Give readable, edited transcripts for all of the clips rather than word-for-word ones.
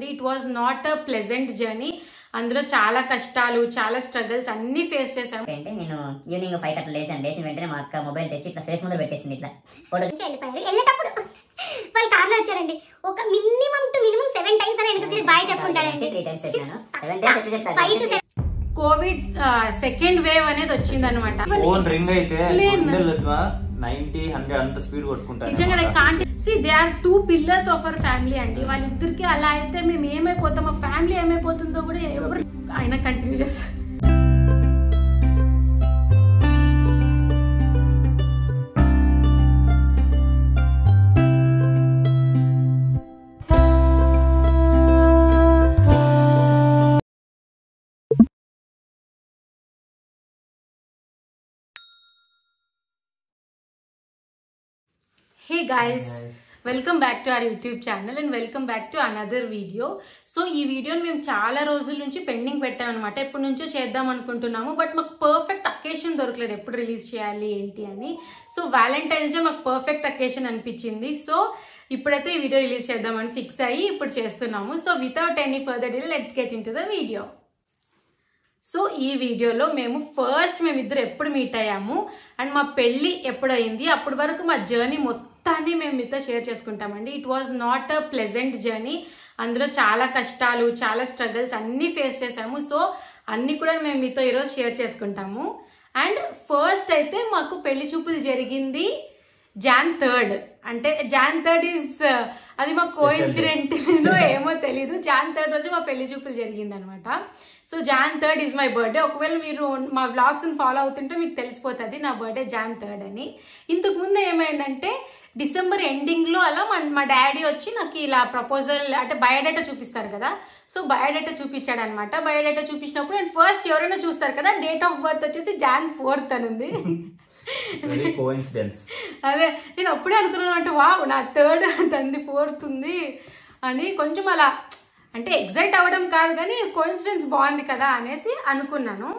It was not a pleasant journey. అందులో చాలా కష్టాలు, చాలా స్ట్రగల్స్ అన్ని ఫేస్ చేశాము. అంటే నేను ఈవినింగ్ 5 అట్లా లేచిన వెంటనే మా అక్క మొబైల్ తెచ్చి ఇట్లా ఫేస్ ముందు పెట్టేసింది. ఇట్లా వెళ్ళిపోయారు. వెళ్ళేటప్పుడు వాళ్ళు కార్లో వచ్చారండి. ఒక మినిమం 7 టైమ్స్ అని వెనక్కి తిరిగి బాయ్ చెప్పుకుంటారండి. 3 టైమ్స్ చెప్పాను. 7 టైమ్స్ ఎట్లా చెప్తాను? 5 to 7 కోవిడ్ సెకండ్ వేవ్ అనేది వచ్చింది అనమాట. ఫోన్ రింగ్ అయితే 90-100 అంత స్పీడ్ కొట్టుకుంటారు. నిజంగా can't see they are 2 pillars of our family అండి. వాళ్ళిద్దరికి అలా అయితే మేము ఏమైపోతామో, ఫ్యామిలీ ఏమైపోతుందో కూడా ఎవరు ఆయన కంటిన్యూ చేస్తారు. Hey guys, welcome back to our YouTube channel and welcome back to another video. So ఈ వీడియోని మేము చాలా రోజుల నుంచి పెండింగ్ పెట్టామన్నమాట. ఎప్పటి నుంచో చేద్దాం అనుకుంటున్నాము, బట్ మాకు పర్ఫెక్ట్ అకేషన్ దొరకలేదు ఎప్పుడు రిలీజ్ చేయాలి ఏంటి అని. సో వ్యాలంటైన్స్ డే మాకు పర్ఫెక్ట్ అకేషన్ అనిపించింది. సో ఇప్పుడైతే ఈ వీడియో రిలీజ్ చేద్దామని ఫిక్స్ అయ్యి ఇప్పుడు చేస్తున్నాము. So without any further delay let's get in to the video. So ఈ వీడియోలో మేమిద్దరు ఎప్పుడు మీట్ అయ్యాము అండ్ మా పెళ్ళి ఎప్పుడైంది, అప్పటి వరకు మా జర్నీ మొత్తాన్ని మేము మీతో షేర్ చేసుకుంటామండి. It was not a pleasant journey. అందులో చాలా కష్టాలు, చాలా స్ట్రగల్స్ అన్నీ ఫేస్ చేసాము. సో అన్నీ కూడా మేము మీతో ఈరోజు షేర్ చేసుకుంటాము. అండ్ ఫస్ట్ అయితే మాకు పెళ్లి చూపులు జరిగింది Jan 3rd. అంటే Jan 3rd ఈజ్ అది మా కోఇన్సిడెంట్ ఏమో తెలీదు. Jan 3rd రోజు మా పెళ్లి చూపులు జరిగింది అనమాట. So Jan 3rd is my birthday. ఒకవేళ మీరు మా వ్లాగ్స్ని ఫాలో అవుతుంటే మీకు తెలిసిపోతుంది నా బర్త్డే Jan 3rd అని. ఇంతకు ముందు ఏమైందంటే డిసెంబర్ ఎండింగ్లో అలా మా డాడీ వచ్చి నాకు ఇలా ప్రపోజల్ అంటే బయోడేటా చూపిస్తారు కదా, సో బయోడేటా చూపించాడు అనమాట. బయోడేటా చూపించినప్పుడు అండ్ ఫస్ట్ ఎవరైనా చూస్తారు కదా, డేట్ ఆఫ్ బర్త్ వచ్చేసి Jan 4th అని ఉంది. అదే నేను అప్పుడే అనుకున్నాను అంటే వావ్ నా 3rd తంది 4th ఉంది అని కొంచెం అలా అంటే ఎగ్జైట్ అవ్వడం కాదు కానీ కోఇన్సిడెన్స్ బాగుంది కదా అనేసి అనుకున్నాను.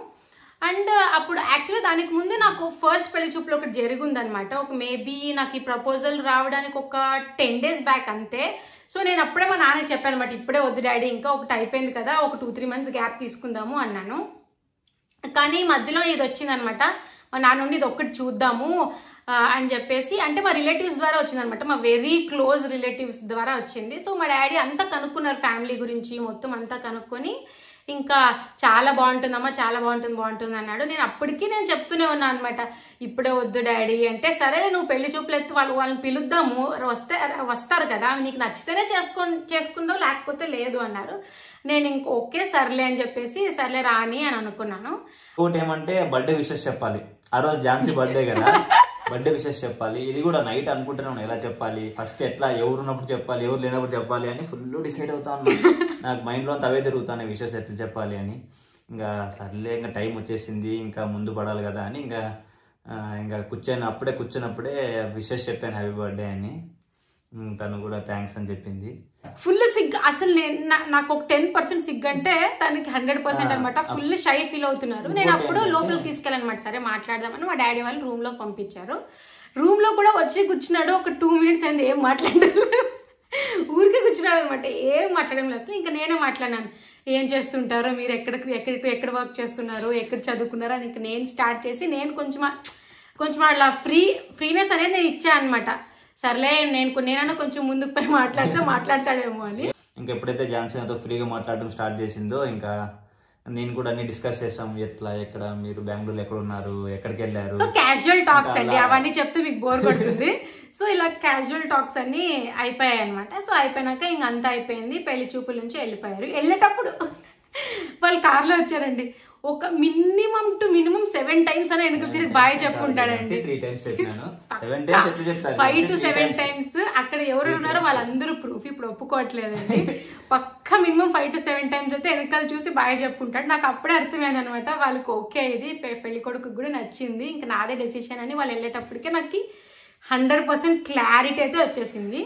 అండ్ అప్పుడు యాక్చువల్లీ దానికి ముందే నాకు ఫస్ట్ పెళ్లి చూపులు ఒకటి జరిగింది అనమాట. ఒక మేబీ నాకు ఈ ప్రపోజల్ రావడానికి ఒక 10 days బ్యాక్ అంతే. సో నేను అప్పుడే మా నాన్నకి చెప్పాను అనమాట, ఇప్పుడే వద్దు డాడీ ఇంకా ఒకటి అయిపోయింది కదా, ఒక 2-3 months గ్యాప్ తీసుకుందాము అన్నాను. కానీ మధ్యలో ఇది వచ్చిందనమాట, మా నాన్న నుండి ఇది ఒక్కటి చూద్దాము అని చెప్పేసి, అంటే మా రిలేటివ్స్ ద్వారా వచ్చింది అనమాట, మా వెరీ క్లోజ్ రిలేటివ్స్ ద్వారా వచ్చింది. సో మా డాడీ అంతా కనుక్కున్నారు ఫ్యామిలీ గురించి, మొత్తం అంతా కనుక్కొని ఇంకా చాలా బాగుంటుందమ్మా, చాలా బాగుంటుంది అన్నాడు. నేను అప్పటికీ చెప్తూనే ఉన్నాను అనమాట, ఇప్పుడే వద్దు డాడీ అంటే, సరే నువ్వు పెళ్లి చూపులు ఎత్తు వాళ్ళని పిలుద్దాము, వస్తారు కదా, నీకు నచ్చితేనే చేసుకుందాం లేకపోతే లేదు అన్నారు. నేను ఇంక ఓకే సర్లే అని చెప్పేసి సర్లే రాని అని అనుకున్నాను. ఇంకోటి ఏమంటే బర్త్డే విషెస్ చెప్పాలి. ఆ రోజు ఝాన్సీ బర్త్డే కదా, బర్త్డే విషెస్ చెప్పాలి. ఇది కూడా నైట్ అనుకుంటున్నాను ఎలా చెప్పాలి, ఫస్ట్ ఎట్లా ఎవరు ఉన్నప్పుడు చెప్పాలి, ఎవరు లేనప్పుడు చెప్పాలి అని ఫుల్ డిసైడ్ అవుతాను. నాకు మైండ్లో అంతా అవే తిరుగుతాను విషెస్ ఎట్లా చెప్పాలి అని. ఇంకా సర్లే ఇంకా టైం వచ్చేసింది, ఇంకా ముందు పడాలి కదా అని ఇంకా కూర్చున్నప్పుడే విషెస్ చెప్పాను హ్యాపీ బర్త్డే అని. తను కూడా థ్యాంక్స్ అని చెప్పింది. ఫుల్ సిగ్గు అసలు నాకు ఒక 10% సిగ్గు అంటే తనకి 100% అనమాట. ఫుల్ షై ఫీల్ అవుతున్నారు. నేను అప్పుడు లోపలికి తీసుకెళ్ళనమాట, సరే మాట్లాడదామని మా డాడీ వాళ్ళు రూమ్ లోకి పంపించారు. రూమ్ లో కూడా వచ్చి కూర్చున్నాడు. ఒక 2 minutes అయింది, ఏం మాట్లాడారు, ఊరికే కూర్చున్నాడు అనమాట, ఏం మాట్లాడడం లేదు. ఇంకా నేనే మాట్లాడినాను, ఏం చేస్తుంటారో మీరు, ఎక్కడ వర్క్ చేస్తున్నారు, ఎక్కడ చదువుకున్నారో అని. ఇంకా నేను స్టార్ట్ చేసి నేను కొంచెం అలా ఫ్రీనెస్ అనేది నేను ఇచ్చాను అనమాట. సర్లే నేనన్నా కొంచెం ముందుకు పోయి మాట్లాడతాడేమో అని. ఇంకా ఎప్పుడైతే ఝాన్సీ నాతో ఫ్రీగా మాట్లాడడం స్టార్ట్ చేసిందో ఇంకా నేను కూడా అన్ని డిస్కస్ చేసాం, ఎక్కడ మీరు బెంగళూరులో ఎక్కడ ఉన్నారు, ఎక్కడికి వెళ్ళారు. సో క్యాజువల్ టాక్స్ అండి, అవన్నీ చెప్తే మీకు బోర్ కొడుతుంది. సో ఇలా క్యాజువల్ టాక్స్ అన్ని అయిపోయాయి అనమాట. సో అయిపోయినాక ఇంక అంతా అయిపోయింది, పెళ్లి చూపుల నుంచి వెళ్ళిపోయారు. వెళ్ళేటప్పుడు వాళ్ళు కార్లో వచ్చారండి. ఒక మినిమం 7 times అని వెనక తిరిగి బాయ్ చెప్పుకుంటాడండి. 5 to 7 times. అక్కడ ఎవరు ఉన్నారో వాళ్ళందరూ ప్రూఫ్, ఇప్పుడు ఒప్పుకోవట్లేదండి. పక్క మినిమం 5 to 7 times అయితే వెనకాల చూసి బాయ్ చెప్పుకుంటాడు. నాకు అప్పుడే అర్థమైంది అనమాట, వాళ్ళకి ఓకే ఇది పెళ్లి కొడుకు కూడా నచ్చింది, ఇంకా నాదే డెసిషన్ అని. వాళ్ళు వెళ్ళేటప్పటికే నాకు 100% క్లారిటీ అయితే వచ్చేసింది.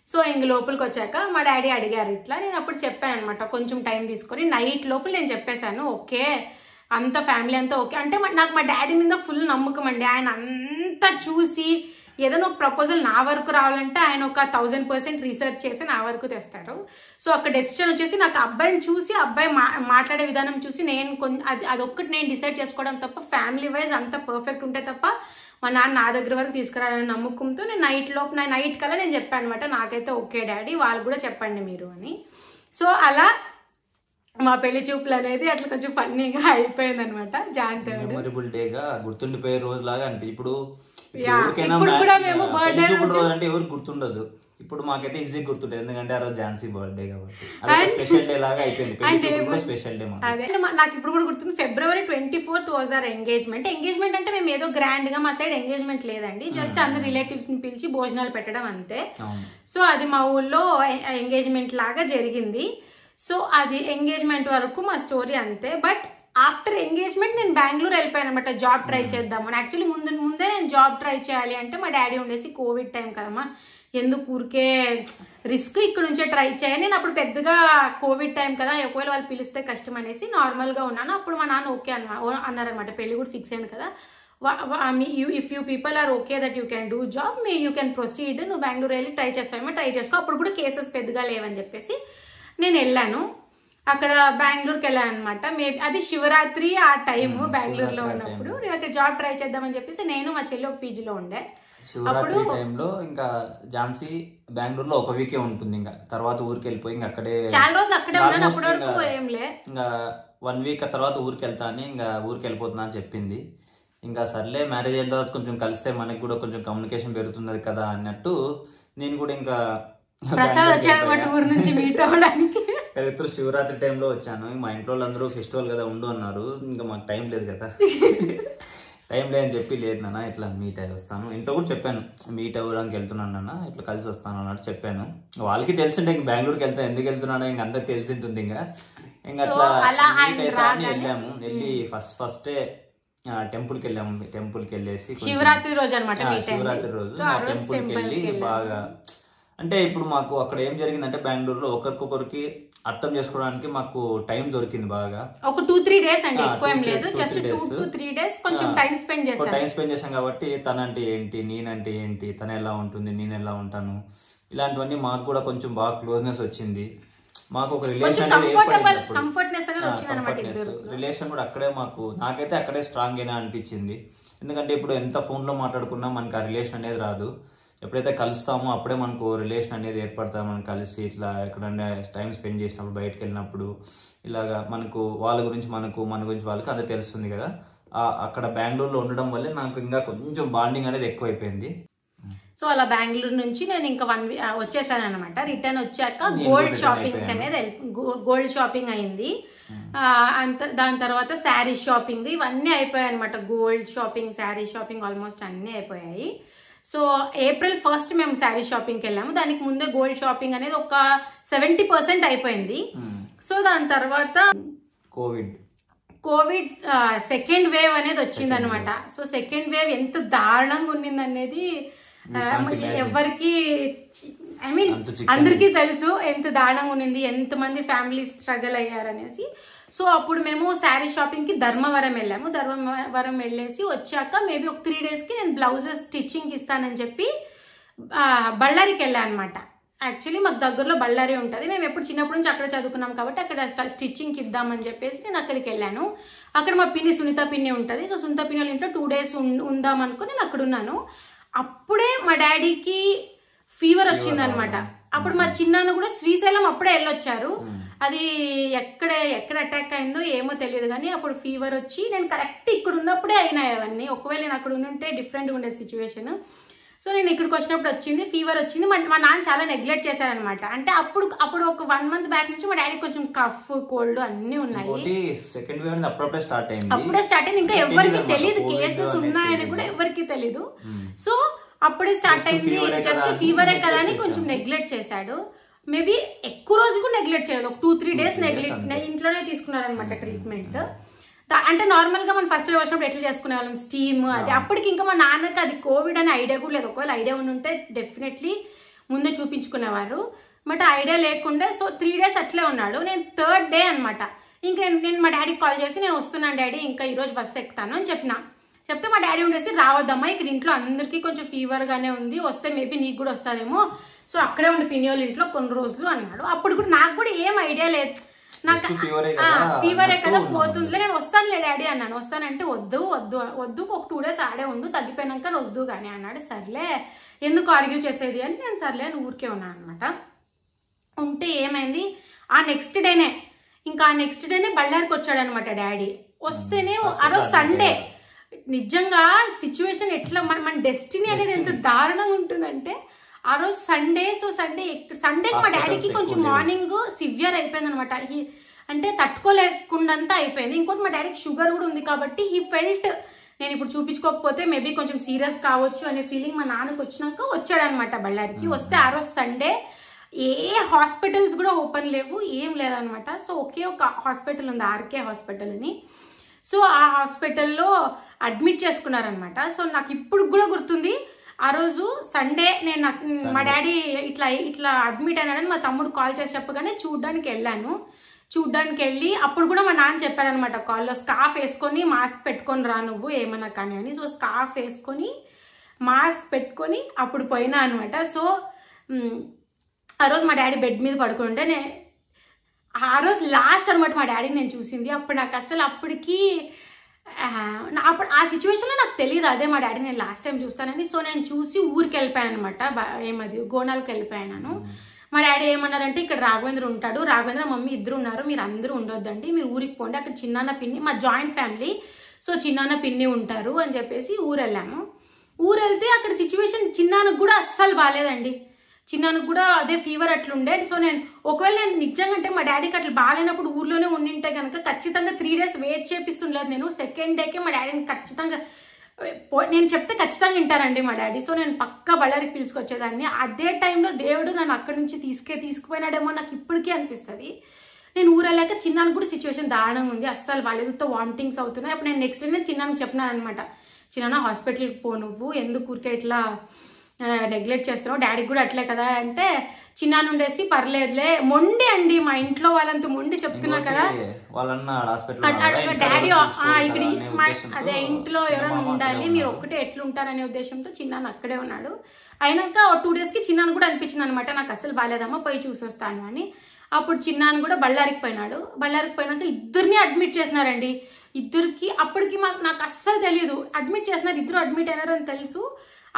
సో ఇంక లోపలికి వచ్చాక మా డాడీ అడిగారు ఇట్లా, నేను అప్పుడు చెప్పాను అనమాట, కొంచెం టైం తీసుకొని నైట్ లోపల నేను చెప్పేశాను ఓకే అంత ఫ్యామిలీ అంతా ఓకే అంటే. నాకు మా డాడీ మీద ఫుల్ నమ్మకం అండి. ఆయన అంతా చూసి ఏదైనా ఒక ప్రపోజల్ నా వరకు రావాలంటే ఆయన ఒక 1000% రీసెర్చ్ చేసి నా వరకు తెస్తారు. సో ఒక డెసిషన్ వచ్చేసి నాకు అబ్బాయిని చూసి అబ్బాయి మాట్లాడే విధానం చూసి నేను అదొక్కటి నేను డిసైడ్ చేసుకోవడం తప్ప, ఫ్యామిలీ వైజ్ అంత పర్ఫెక్ట్ ఉంటే తప్ప మా నాన్న నా దగ్గర వరకు తీసుకురాలని నమ్మకంతో నేను నైట్ కల్లా నేను చెప్పాను అనమాట, నాకైతే ఓకే డాడీ, వాళ్ళు కూడా చెప్పండి మీరు అని. సో అలా మా పెళ్లి చూపులు అనేది అట్లా కొంచెం ఫన్నీగా అయిపోయింది అనమాట. జాన్ థర్డ్ మెమరబుల్ డేగా గుర్తుండిపోయే రోజు లాగా అనిపించింది. ఇప్పుడు అంటే ఎవరికి గుర్తుండదు, ఇప్పుడు మాకైతే ఈజీ గుర్తుంటది ఎందుకంటే ఆ రోజు ఝాన్సీ బర్త్డే కాబట్టి స్పెషల్ డే లాగా అయిపోయింది. స్పెషల్ డే అదే నాకు ఇప్పుడు కూడా గుర్తుంది. February 24th was our engagement. Engagement అంటే మేము ఏదో గ్రాండ్ గా, మా సైడ్ ఎంగేజ్మెంట్ లేదండి, జస్ట్ అందరు రిలేటివ్స్ ని పిలిచి భోజనాలు పెట్టడం అంతే. సో అది మా ఊళ్ళో ఎంగేజ్మెంట్ లాగా జరిగింది. సో అది ఎంగేజ్మెంట్ వరకు మా స్టోరీ అంతే. బట్ ఆఫ్టర్ ఎంగేజ్మెంట్ నేను బెంగళూరు వెళ్ళిపోయాను అనమాట, జాబ్ ట్రై చేద్దామని. యాక్చువల్లీ ముందే నేను జాబ్ ట్రై చేయాలి అంటే మా డాడీ ఉండేసి కోవిడ్ టైం కదమ్మా, ఎందుకు ఊరికే రిస్క్, ఇక్కడ నుంచే ట్రై చేయాలి. నేను అప్పుడు పెద్దగా కోవిడ్ టైం కదా, ఒకవేళ వాళ్ళు పిలిస్తే కష్టం అనేసి నార్మల్గా ఉన్నాను. అప్పుడు మా నాన్న ఓకే అన్నారనమాట, పెళ్లి కూడా ఫిక్స్ అయింది కదా, if you people are okay that you can do job, you can proceed, నువ్వు బెంగళూరు వెళ్ళి ట్రై చేస్తావేమో ట్రై చేసుకో. అప్పుడు కూడా కేసెస్ పెద్దగా లేవని చెప్పేసి నేను వెళ్ళాను. అక్కడ బెంగళూరుకి వెళ్ళాను అనమాట. మేబీ అది శివరాత్రి ఆ టైము బెంగళూరులో ఉన్నప్పుడు. నేను అక్కడ జాబ్ ట్రై చేద్దామని చెప్పేసి నేను మా చెల్లి ఒక పీజీలో ఉండే. శివరాత్రి టైంలో ఇంకా ఝాన్సీ బెంగళూరులో ఒక వీకే ఉంటుంది, ఇంకా తర్వాత ఊరికి వెళ్ళిపోయి ఇంకా అక్కడే చాలా రోజులు అక్కడే ఉన్నాను. అప్పటి వరకు ఏం లే, ఇంకా 1 వీక్ తర్వాత ఊరికి వెళ్తా అని, ఇంకా ఊరికి వెళ్ళిపోతున్నా అని చెప్పింది. ఇంకా సర్లే మ్యారేజ్ అయిన తర్వాత కొంచెం కలిస్తే మనకి కూడా కొంచెం కమ్యూనికేషన్ పెరుగుతుంది కదా అన్నట్టు నేను కూడా ఇంకా ఊరు నుంచి మీట్ అవ్వడానికి శివరాత్రి టైంలో వచ్చాను. మా ఇంట్లో వాళ్ళందరూ ఫెస్టివల్ కదా ఉండు అన్నారు, ఇంకా మాకు టైం లేదు కదా, టైం లేదని చెప్పి లేదు నాన్న ఇట్లా మీట్ అయ్యి వస్తాను. ఇంట్లో కూడా చెప్పాను మీట్ అవ్వడానికి వెళ్తున్నాను నాన్న, ఇట్లా కలిసి వస్తాను అన్నట్టు చెప్పాను. వాళ్ళకి తెలిసింటే ఇంక బెంగళూరుకి వెళ్తా, ఎందుకు వెళ్తున్నానో ఇంక అందరికి తెలిసింటుంది. ఇంకా అట్లా మీట్ అవుతా అని వెళ్ళాము. వెళ్ళి ఫస్టే టెంపుల్కి వెళ్ళాము. టెంపుల్కి వెళ్ళేసి శివరాత్రి రోజు అనమాట, శివరాత్రి రోజు టెంపుల్కి వెళ్ళి బాగా, అంటే ఇప్పుడు మాకు అక్కడ ఏం జరిగిందంటే బెంగళూరులో ఒకరికొకరికి అర్థం చేసుకోవడానికి మాకు టైం దొరికింది బాగా. ఒక 2-3 డేస్ అండి, ఎక్కువ ఏం లేదు, జస్ట్ 2-3 డేస్ కొంచెం టైం స్పెండ్ చేసాం కాబట్టి తనంటే ఏంటి, నేనంటే ఏంటి, తను ఎలా ఉంటుంది, నేను ఎలా ఉంటాను, ఇలాంటివన్నీ మాకు కూడా కొంచెం బాగా క్లోజ్నెస్ వచ్చింది. మాకు ఒక రిలేషన్ రిలేషన్ కూడా అక్కడే నాకైతే అక్కడే స్ట్రాంగ్ అయినా అనిపించింది. ఎందుకంటే ఇప్పుడు ఎంత ఫోన్ లో మాట్లాడుకున్నా మనకి ఆ రిలేషన్ అనేది రాదు. ఎప్పుడైతే కలుస్తామో అప్పుడే మనకు రిలేషన్ అనేది ఏర్పడతాం. మనం కలిసి ఇట్లా ఎక్కడన్నా టైం స్పెండ్ చేసినప్పుడు, బయటకు వెళ్ళినప్పుడు ఇలాగా మనకు వాళ్ళ గురించి మన గురించి వాళ్ళకి అంత తెలుస్తుంది కదా. అక్కడ బెంగళూరులో ఉండడం వల్లే నాకు ఇంకా కొంచెం బాండింగ్ అనేది ఎక్కువైపోయింది. సో అలా బెంగళూరు నుంచి నేను ఇంకా 1 వీక్ వచ్చేసాను అనమాట. రిటర్న్ వచ్చాక గోల్డ్ షాపింగ్ అయింది. దాని తర్వాత శారీ షాపింగ్, ఇవన్నీ అయిపోయాయి అనమాట. Gold shopping, sari shopping almost అన్నీ అయిపోయాయి. సో April 1st మేము శారీ షాపింగ్కి వెళ్ళాము. దానికి ముందే గోల్డ్ షాపింగ్ అనేది ఒక 70% అయిపోయింది. సో దాని తర్వాత కోవిడ్ సెకండ్ వేవ్ అనేది వచ్చింది అనమాట. సో సెకండ్ వేవ్ ఎంత దారుణంగా ఉన్నింది అనేది ఎవరికి, ఐ మీన్ అందరికీ తెలుసు ఎంత దారుణంగా ఉన్నింది, ఎంతమంది ఫ్యామిలీ స్ట్రగల్ అయ్యారనేసి. సో అప్పుడు మేము శారీ షాపింగ్ కి ధర్మవరం వెళ్ళాము. ధర్మవరం వెళ్ళేసి వచ్చాక మేబీ ఒక 3 days కి నేను బ్లౌజెస్ స్టిచ్చింగ్ ఇస్తానని చెప్పి బళ్ళారికి వెళ్ళాను అనమాట. యాక్చువల్లీ మాకు దగ్గరలో బళ్ళారి ఉంటుంది. మేము ఎప్పుడు చిన్నప్పటి నుంచి అక్కడ చదువుకున్నాం కాబట్టి అక్కడ స్టిచ్చింగ్కి ఇద్దామని చెప్పేసి నేను అక్కడికి వెళ్ళాను. అక్కడ మా పిన్ని సునీత పిన్ని ఉంటుంది. సో సునీత పిన్ని వాళ్ళ ఇంట్లో 2 days ఉందాం అనుకుని నేను అక్కడ ఉన్నాను. అప్పుడే మా డాడీకి ఫీవర్ వచ్చింది అనమాట. అప్పుడు మా చిన్నాన్న కూడా శ్రీశైలం అప్పుడే వెళ్ళొచ్చారు. అది ఎక్కడ అటాక్ అయిందో ఏమో తెలియదు కానీ అప్పుడు ఫీవర్ వచ్చి నేను కరెక్ట్ ఇక్కడ ఉన్నప్పుడే అయినాయి అవన్నీ. ఒకవేళ నేను అక్కడ ఉంటే డిఫరెంట్గా ఉండేది సిచ్యువేషన్. సో నేను ఇక్కడికి వచ్చినప్పుడు వచ్చింది, ఫీవర్ వచ్చింది. మా నాన్న చాలా నెగ్లెక్ట్ చేశారనమాట. అంటే అప్పుడు ఒక 1 month బ్యాక్ నుంచి మా డాడీ కొంచెం కఫ్, కోల్డ్ అన్ని ఉన్నాయి. అప్పుడే స్టార్ట్ అయింది. ఇంకా ఎవరికి తెలియదు కేసెస్ ఉన్నాయని కూడా ఎవరికి తెలీదు. సో అప్పుడే స్టార్ట్ అయింది. జస్ట్ ఫీవరే కదా అని కొంచెం నెగ్లెక్ట్ చేశాడు. మేబీ ఎక్కువ రోజు కూడా నెగ్లెక్ట్ చేయలేదు. ఒక 2-3 days ఇంట్లోనే తీసుకున్నారనమాట ట్రీట్మెంట్. అంటే నార్మల్ గా మనం ఫస్ట్ వేవ్ వచ్చినప్పుడు ఎట్లా చేసుకునే వాళ్ళం, స్టీమ్ అది. అప్పటికి ఇంకా మా నాన్నకి అది కోవిడ్ అనే ఐడియా కూడా లేదు. ఒకవేళ ఐడియా ఉంటే డెఫినెట్లీ ముందే చూపించుకునేవారు. బట్ ఐడియా లేకుండా సో 3 days అట్లే ఉన్నాడు. నేను 3rd day అనమాట. ఇంకా నేను మా డాడీకి కాల్ చేసి నేను వస్తున్నాను డాడీ, ఇంకా ఈరోజు బస్సు ఎక్కుతాను అని చెప్పిన. చెప్తే మా డాడీ ఉండేసి రావద్దమ్మా, ఇక్కడ ఇంట్లో అందరికీ కొంచెం ఫీవర్ గానే ఉంది, వస్తే మేబీ నీకు కూడా వస్తుందేమో, సో అక్కడే ఉండి పిన్యోళ్ళ ఇంట్లో కొన్ని రోజులు అన్నాడు. అప్పుడు కూడా నాకు కూడా ఏం ఐడియా లేదు, నాకు ఫీవరే కదా పోతుందిలే, నేను వస్తానులే డాడీ అన్నాను. వస్తానంటే వద్దు వద్దు వద్దు, ఒక 2 days ఆడే ఉండు, తగ్గిపోయినాక వద్దు కానీ అన్నాడు. సర్లే ఎందుకు ఆర్గ్యూ చేసేది అని నేను సర్లే అని ఊరికే ఉన్నాను అనమాట. ఉంటే ఏమైంది, ఆ నెక్స్ట్ డేనే బళ్ళారికి వచ్చాడు అనమాట డాడీ. వస్తేనే ఆ రోజు సండే, నిజంగా సిచ్యువేషన్ ఎట్లా మన డెస్టినీ అనేది ఎంత దారుణంగా ఉంటుందంటే, ఆ రోజు సండే. సో సండేకి మా డాడీకి కొంచెం మార్నింగ్ సివియర్ అయిపోయింది అనమాట, అంటే తట్టుకోలేకుండా అయిపోయింది. ఇంకోటి మా డాడీకి షుగర్ కూడా ఉంది కాబట్టి హీ ఫెల్ట్ నేను ఇప్పుడు చూపించుకోకపోతే మేబీ కొంచెం సీరియస్ కావచ్చు అనే ఫీలింగ్ మా నాన్నకు వచ్చినాక వచ్చాడనమాట బళ్ళారికి. వస్తే ఆ రోజు సండే ఏ హాస్పిటల్స్ కూడా ఓపెన్ లేవు, ఏం లేదనమాట. సో ఒకే ఒక హాస్పిటల్ ఉంది, ఆర్కే హాస్పిటల్ అని. సో ఆ హాస్పిటల్లో అడ్మిట్ చేసుకున్నారనమాట. సో నాకు ఇప్పుడు కూడా గుర్తుంది, ఆ రోజు సండే నేను మా డాడీ ఇట్లా అడ్మిట్ అయినాడని మా తమ్ముడు కాల్ చేసి చెప్పగానే చూడ్డానికి వెళ్ళి అప్పుడు కూడా మా నాన్న చెప్పారనమాట కాల్లో, స్కార్ఫ్ వేసుకొని మాస్క్ పెట్టుకొని రా నువ్వు ఏమన్నా కానీ అని. సో స్కార్ఫ్ వేసుకొని మాస్క్ పెట్టుకొని అప్పుడు పోయినా అనమాట. సో ఆ రోజు మా డాడీ బెడ్ మీద పడుకుంటే ఆ రోజు లాస్ట్ అనమాట మా డాడీని నేను చూసింది. అప్పుడు నాకు అసలు అప్పటికి ఆ సిచ్యువేషన్లో నాకు తెలియదు అదే మా డాడీ నేను లాస్ట్ టైం చూస్తానని. సో నేను చూసి ఊరికి వెళ్ళిపోయాను అనమాట, గోనాలకు వెళ్ళిపోయాను. మా డాడీ ఏమన్నారంటే, ఇక్కడ రాఘవేంద్ర ఉంటాడు, రాఘవేంద్ర మమ్మీ ఇద్దరు ఉన్నారు, మీరు అందరూ ఉండొద్దండి, మీరు ఊరికి పోండి, అక్కడ చిన్నాన్న పిన్ని, మా జాయింట్ ఫ్యామిలీ, సో చిన్నాన్న పిన్ని ఉంటారు అని చెప్పేసి ఊరు వెళ్ళాము. ఊరు వెళ్తే అక్కడ సిచ్యువేషన్ చిన్నాన్నకు కూడా అస్సలు బాగాలేదండి, చిన్నాన్నకు కూడా అదే ఫీవర్ అట్లుండే. సో ఒకవేళ నేను నిజంగా అంటే మా డాడీకి అట్లా బాగాలేనప్పుడు ఊర్లోనే ఉండింటే కనుక ఖచ్చితంగా 3 days వెయిట్ చేపిస్తుండలేదు నేను. సెకండ్ డేకే మా డాడీని ఖచ్చితంగా నేను చెప్తే ఖచ్చితంగా వింటారండి మా డాడీ. సో నేను పక్కా బళ్ళారికి పిలుచుకొచ్చేదాన్ని. అదే టైంలో దేవుడు నన్ను అక్కడి నుంచి తీసుకుపోయినాడేమో నాకు ఇప్పటికీ అనిపిస్తుంది. నేను ఊరు వెళ్ళాక చిన్నానికి కూడా సిచ్యువేషన్ దారుణంగా ఉంది, అస్సలు వాళ్ళతో వామిటింగ్స్ అవుతున్నాయి. అప్పుడు నేను నెక్స్ట్ డే చిన్నానికి చెప్పినాను అనమాట, చిన్న హాస్పిటల్కి పో, నువ్వు ఎందుకు ఊరికే ఇట్లా నెగ్లెక్ట్ చేస్తున్నావు, డాడీకి కూడా అట్లే కదా అంటే చిన్నాను ఉండేసి పర్లేదులే, మొండి అండి మా ఇంట్లో వాళ్ళంతా మొండి, చెప్తున్నా కదా డాడీ ఇక్కడ అదే ఇంట్లో ఎవరైనా ఉండాలి, మీరు ఒక్కటే ఎట్లుంటారనే ఉద్దేశంతో చిన్నాను అక్కడే ఉన్నాడు. అయినాక 2 days కి చిన్నాను కూడా అనిపించింది అనమాట, నాకు అసలు బాగాలేదమ్మా పోయి చూసొస్తాను అని. అప్పుడు చిన్నాను కూడా బళ్ళారికి పోయినాడు. బళ్ళారికి పోయినాక ఇద్దరిని అడ్మిట్ చేసినారండి. ఇద్దరికి అప్పటికి నాకు అస్సలు తెలియదు, అడ్మిట్ చేసినారు, ఇద్దరు అడ్మిట్ అయినారని తెలుసు.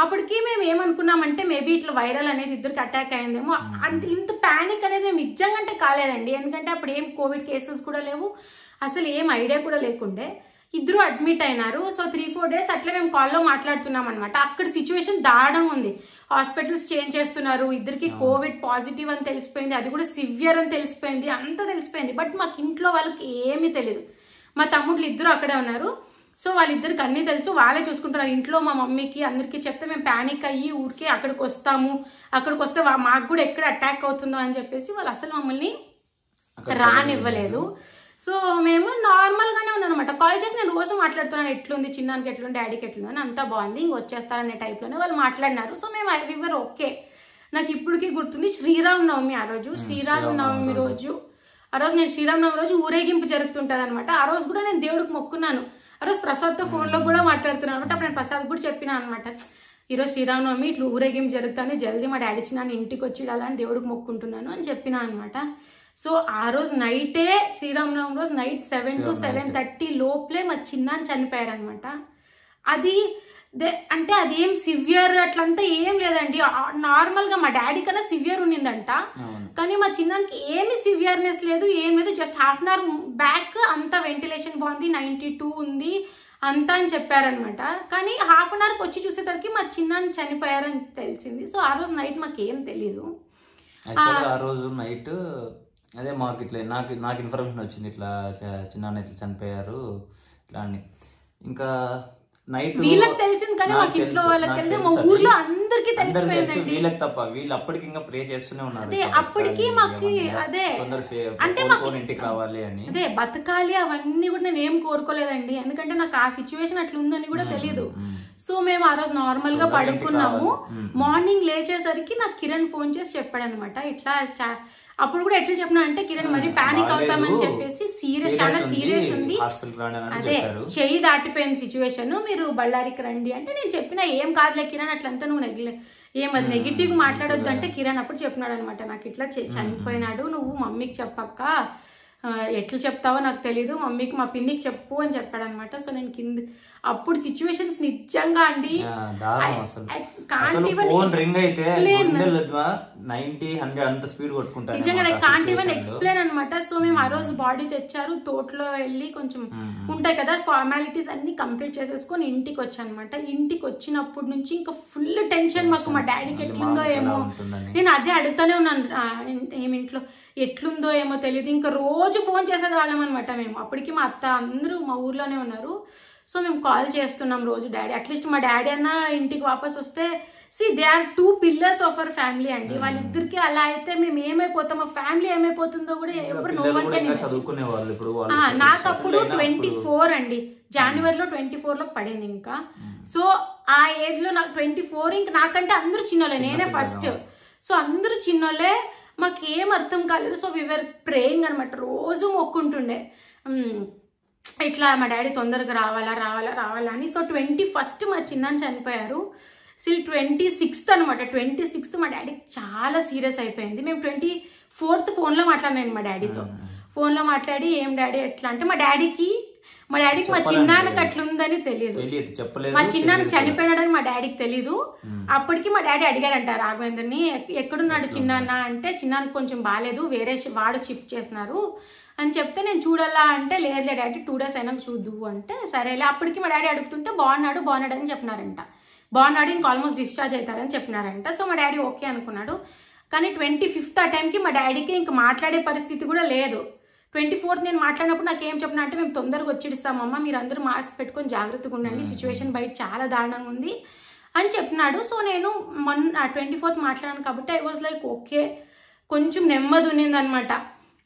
అప్పటికి మేము ఏమనుకున్నామంటే మేబీ ఇట్లా వైరల్ అనేది ఇద్దరికి అటాక్ అయిందేమో, అంటే ఇంత ప్యానిక్ అనేది మేము నిజంగా అంటే కాలేదండి. ఎందుకంటే అప్పుడు ఏం కోవిడ్ కేసెస్ కూడా లేవు, అసలు ఏం ఐడియా కూడా లేకుండే. ఇద్దరు అడ్మిట్ అయినారు. సో 3-4 days అట్లా మేము కాల్లో మాట్లాడుతున్నాం అనమాట. అక్కడ సిచ్యువేషన్ దారుణంగా ఉంది, హాస్పిటల్స్ చేంజ్ చేస్తున్నారు, ఇద్దరికి కోవిడ్ పాజిటివ్ అని తెలిసిపోయింది, అది కూడా సివియర్ అని తెలిసిపోయింది, అంతా తెలిసిపోయింది. బట్ మాకు ఇంట్లో వాళ్ళకి ఏమీ తెలియదు. మా తమ్ముళ్ళు ఇద్దరు అక్కడే ఉన్నారు. సో వాళ్ళిద్దరికి అన్నీ తెలుసు, వాళ్ళే చూసుకుంటున్నారు. ఇంట్లో మా మమ్మీకి అందరికీ చెప్తే మేము ప్యానిక్ అయ్యి ఊరికే అక్కడికి వస్తే మాకు కూడా ఎక్కడ అటాక్ అవుతుందో అని చెప్పేసి వాళ్ళు అసలు మమ్మల్ని రానివ్వలేదు. సో మేము నార్మల్గానే ఉన్నాం అనమాట. కాల్ చేసి నేను రోజు మాట్లాడుతున్నాను, ఎట్లుంది చిన్నానికి, ఎట్లుంది డాడీకి, ఎట్లుంది అని, అంతా బాగుంది, ఇంక వచ్చేస్తారనే టైప్లోనే వాళ్ళు మాట్లాడినారు. సో మేము వివర్ ఓకే. నాకు ఇప్పటికీ గుర్తుంది శ్రీరామనవమి, ఆ రోజు శ్రీరామనవమి రోజు, ఆ రోజు నేను శ్రీరామనవమి రోజు ఊరేగింపు జరుగుతుంటుంది అనమాట. ఆ రోజు కూడా నేను దేవుడికి మొక్కున్నాను. ఆ రోజు ప్రసాద్తో ఫోన్లో కూడా మాట్లాడుతున్నాను అనమాట. అప్పుడు నేను ప్రసాద్ కూడా చెప్పినా అనమాట, ఈరోజు శ్రీరామనవమి ఇట్లా ఊరేగింపు జరుగుతుంది, జల్దీ మా డాడీ చిన్న ఇంటికి వచ్చిడాలని దేవుడికి మొక్కుంటున్నాను అని చెప్పినా అనమాట. సో ఆ రోజు నైటే శ్రీరామనవమి రోజు నైట్ 7 to 7:30 లోపలే మా చిన్నాన్ని చనిపోయారనమాట. అది అంటే అదేం సివియర్ అట్లంతా ఏం లేదండి, నార్మల్గా మా డాడీ కన్నా సివియర్ ఉన్నిందంట, కానీ మా చిన్నానికి ఏమి సివియర్నెస్ లేదు, ఏం లేదు. జస్ట్ 1/2 hour బ్యాక్ అంతా వెంటిలేషన్ బాగుంది, 92 ఉంది అంతా అని చెప్పారనమాట. కానీ 1/2 hourకి వచ్చి చూసేసరికి మా చిన్నాన్ని చనిపోయారని తెలిసింది. సో ఆ రోజు నైట్ మాకు ఏం తెలీదు. ఆ రోజు నైట్ అదే మాకు ఇట్లా నాకు ఇన్ఫర్మేషన్ వచ్చింది, ఇట్లా చిన్న ఇట్లా చనిపోయారు ఇట్లా అని. ఇంకా నైట్ వీళ్ళకి తెలిసింది కానీ మాకు ఇంట్లో వాళ్ళకి తెలియదు, మా ఊర్లో అందరికి తెలిసిపోయిందండి. వీళ్ళకి తప్ప వీళ్ళు అప్పటికి ఇంకా ప్రే చేస్తూనే ఉన్నారు, అప్పటికి మాకు అదే అంటే ఇంటికి రావాలి అని, అదే బతకాలి అవన్నీ కూడా నేను ఏం కోరుకోలేదండి. ఎందుకంటే నాకు ఆ సిచ్యువేషన్ అట్లా ఉందని కూడా తెలియదు. సో మేము ఆ రోజు నార్మల్ గా పడుకున్నాము. మార్నింగ్ లేచేసరికి నాకు కిరణ్ ఫోన్ చేసి చెప్పాడు అనమాట, ఇట్లా అప్పుడు కూడా ఎట్లా చెప్పినా అంటే కిరణ్ మరి పానిక్ అవుతామని చెప్పేసి సీరియస్ చాలా సీరియస్ ఉంది, అదే చెయ్యి దాటిపోయిన సిచ్యువేషన్, మీరు బళ్ళారికి రండి అంటే నేను చెప్పిన ఏం కాదులే కిరణ్ అట్లంతా నువ్వు ఏమది నెగిటివ్ మాట్లాడొద్దు అంటే కిరణ్ అప్పుడు చెప్పినాడు అనమాట, నాకు ఇట్లా చనిపోయినాడు, నువ్వు మమ్మీకి చెప్పక్క, ఎట్లా చెప్తావో నాకు తెలీదు, మమ్మీకి మా పిన్నికి చెప్పు అని చెప్పాడు అనమాట. సో నేను కింద అప్పుడు సిచ్యువేషన్స్ నిజంగా అండి నిజంగా కాంట్ ఈవెన్ ఎక్స్ప్లెయిన్ అనమాట. సో మేము ఆ రోజు బాడీ తెచ్చారు, తోటలో వెళ్ళి కొంచెం ఉంటాయి కదా ఫార్మాలిటీస్ అన్ని కంప్లీట్ చేసేసుకొని ఇంటికి వచ్చాను అనమాట. ఇంటికి వచ్చినప్పటి నుంచి ఇంకా ఫుల్ టెన్షన్ మాకు, మా డాడీకి ఎట్లుందో ఏమో, నేను అదే అడుగుతానే ఉన్నాను ఏమింట్లో ఎట్లుందో ఏమో తెలియదు, ఇంకా రోజు ఫోన్ చేసేది వాళ్ళం అనమాట మేము. అప్పటికి మా అత్త అందరూ మా ఊర్లోనే ఉన్నారు. సో మేము కాల్ చేస్తున్నాం రోజు డాడీ, అట్లీస్ట్ మా డాడీ అన్న ఇంటికి వాపస్ వస్తే, see they are 2 pillars of our family అండి, వాళ్ళిద్దరికి అలా అయితే మేము ఏమైపోతాం, మా ఫ్యామిలీ ఏమైపోతుందో కూడా ఎవరు నో వన్ కెన్ ఇమాజిన్. నాకు అప్పుడు 24 అండి, జనవరిలో 24 పడింది ఇంకా. సో ఆ ఏజ్ లో నాకు 24, ఇంకా నాకంటే అందరూ చిన్నోళ్ళే, నేనే ఫస్ట్. సో అందరూ చిన్నోళ్ళే, మాకు ఏం అర్థం కాలేదు. సో వివర్ ప్రేయింగ్ అనమాట, రోజు మొక్కుంటుండే ఇట్లా మా డాడీ తొందరగా రావాలా అని. సో 21st మా చిన్నాన్న చనిపోయారు. 26th అనమాట, 26th మా డాడీకి చాలా సీరియస్ అయిపోయింది. మేము 24th ఫోన్లో మాట్లాడినాను మా డాడీతో, ఫోన్లో మాట్లాడి ఏం డాడీ ఎట్లా అంటే, మా డాడీకి మా చిన్నాన్నకి అట్లుందని తెలియదు, మా చిన్నాన్న చనిపోయినాడని మా డాడీకి తెలీదు. అప్పటికి మా డాడీ అడిగాడంట రాఘవేంద్రని, ఎక్కడున్నాడు చిన్నాన్న అంటే, చిన్నాన్నకి కొంచెం బాగాలేదు, వేరే వాడు షిఫ్ట్ చేస్తున్నారు అని చెప్తే, నేను చూడాలా అంటే, లేదులే డాడీ 2 days అయినాక చూద్దు అంటే, సరేలే. అప్పటికి మా డాడీ అడుగుతుంటే బాగున్నాడు అని చెప్పినారంట, బాగున్నాడు ఇంకా ఆల్మోస్ట్ డిశ్చార్జ్ అవుతారని చెప్పినారంట. సో మా డాడీ ఓకే అనుకున్నాడు. కానీ 25th ఆ టైంకి మా డాడీకి ఇంకా మాట్లాడే పరిస్థితి కూడా లేదు. 24th నేను మాట్లాడినప్పుడు నాకు ఏం చెప్పినా అంటే, మేము తొందరగా వచ్చేస్తామమ్మా, మీరు అందరూ మాస్క్ పెట్టుకొని జాగ్రత్తగా ఉండండి, సిచ్యువేషన్ బయట చాలా దారుణంగా ఉంది అని చెప్పినాడు. సో నేను మొన్న 24th మాట్లాడాను కాబట్టి ఐ వాజ్ లైక్ ఓకే, కొంచెం నెమ్మది ఉన్నింది అనమాట.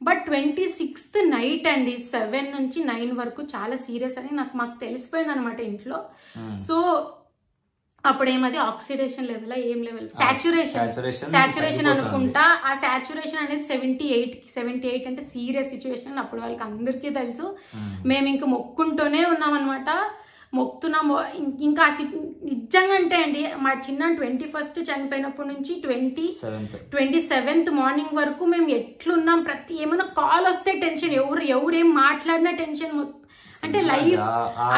బట్ 26th నైట్ అండి 7 నుంచి 9 వరకు చాలా సీరియస్ అని మాకు తెలిసిపోయింది అనమాట ఇంట్లో. సో అప్పుడు ఏమది ఆక్సిడేషన్ లెవెల్ ఏం లెవెల్ సాచురేషన్ అనుకుంటా. ఆ సాచురేషన్ అనేది 78 అంటే సీరియస్ సిచ్యువేషన్ అప్పుడు వాళ్ళకి అందరికీ తెలుసు. మేము ఇంక మొక్కుంటూనే ఉన్నాం అనమాట, మొక్కుతున్నాము. ఇంకా నిజంగా అంటే అండి మా చిన్న 21st చనిపోయినప్పటి నుంచి 27th మార్నింగ్ వరకు మేము ఎట్లున్నాం, ప్రతి ఏమైనా కాల్ వస్తే టెన్షన్, ఎవరేం మాట్లాడినా టెన్షన్, అంటే లైఫ్